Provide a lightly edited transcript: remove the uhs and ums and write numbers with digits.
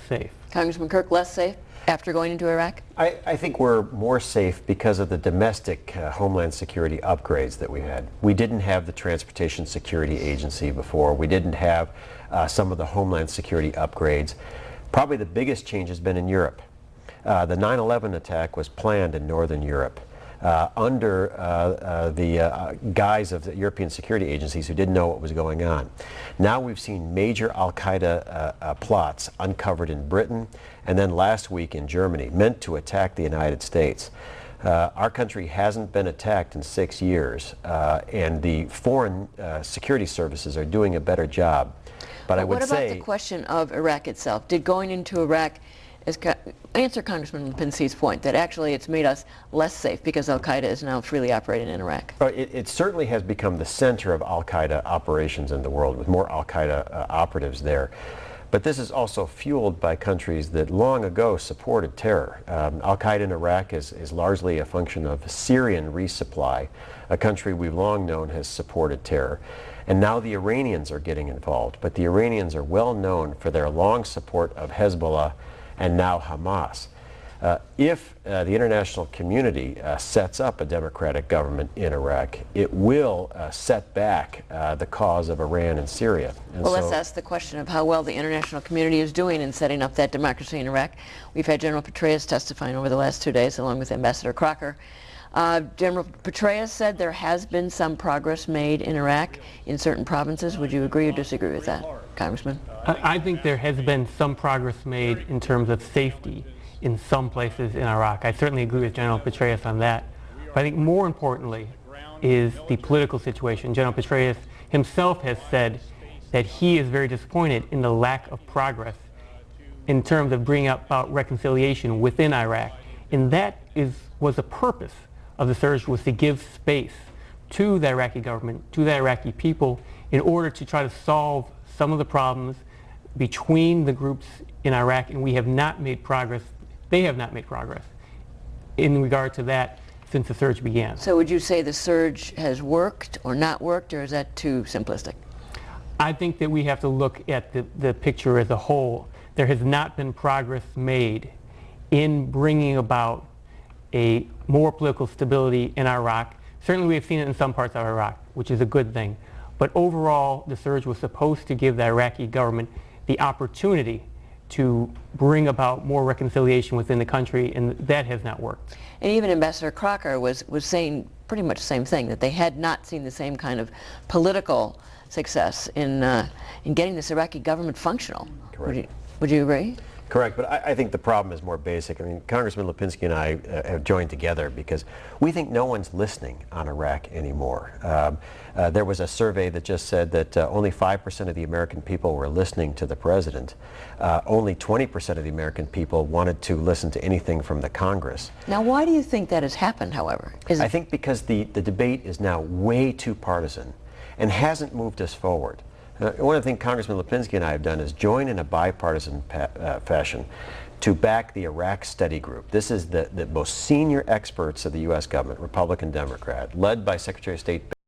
safe. Congressman Kirk, less safe after going into Iraq? I think we're more safe because of the domestic Homeland Security upgrades that we had. We didn't have the Transportation Security Agency before. We didn't have some of the Homeland Security upgrades. Probably the biggest change has been in Europe. The 9/11 attack was planned in Northern Europe under the guise of the European security agencies who didn't know what was going on. Now we've seen major al-Qaeda plots uncovered in Britain and then last week in Germany, meant to attack the United States. Our country hasn't been attacked in 6 years, and the foreign security services are doing a better job. But I would say... What about the question of Iraq itself? Did going into Iraq answer Congressman Lipinski's point that actually it's made us less safe because al-Qaeda is now freely operating in Iraq? It certainly has become the center of al-Qaeda operations in the world, with more al-Qaeda operatives there. But this is also fueled by countries that long ago supported terror. Al-Qaeda in Iraq is largely a function of Syrian resupply, a country we've long known has supported terror. And now the Iranians are getting involved, but the Iranians are well known for their long support of Hezbollah and now Hamas. If the international community sets up a democratic government in Iraq, it will set back the cause of Iran and Syria. And well, let's ask the question of how well the international community is doing in setting up that democracy in Iraq. We've had General Petraeus testifying over the last 2 days, along with Ambassador Crocker. General Petraeus said there has been some progress made in Iraq in certain provinces. Would you agree or disagree with that, Congressman? I think there has been some progress made in terms of safety in some places in Iraq. I certainly agree with General Petraeus on that. But I think more importantly is the political situation. General Petraeus himself has said that he is very disappointed in the lack of progress in terms of bringing about reconciliation within Iraq. And that was the purpose of the surge, was to give space to the Iraqi government, to the Iraqi people, in order to try to solve some of the problems between the groups in Iraq, and we have not made progress. They have not made progress in regard to that since the surge began. So would you say the surge has worked or not worked, or is that too simplistic? I think that we have to look at the picture as a whole. There has not been progress made in bringing about a more political stability in Iraq. Certainly we have seen it in some parts of Iraq, which is a good thing. But overall, the surge was supposed to give the Iraqi government the opportunity to bring about more reconciliation within the country, and that has not worked. And even Ambassador Crocker was saying pretty much the same thing, that they had not seen the same kind of political success in getting this Iraqi government functional. Correct. Would you agree? Correct, but I think the problem is more basic. I mean, Congressman Lipinski and I have joined together because we think no one's listening on Iraq anymore. There was a survey that just said that only 5% of the American people were listening to the president. Only 20% of the American people wanted to listen to anything from the Congress. Now, why do you think that has happened, however? I think because the debate is now way too partisan and hasn't moved us forward. One of the things Congressman Lipinski and I have done is join in a bipartisan fashion to back the Iraq Study Group. This is the most senior experts of the U.S. government, Republican, Democrat, led by Secretary of State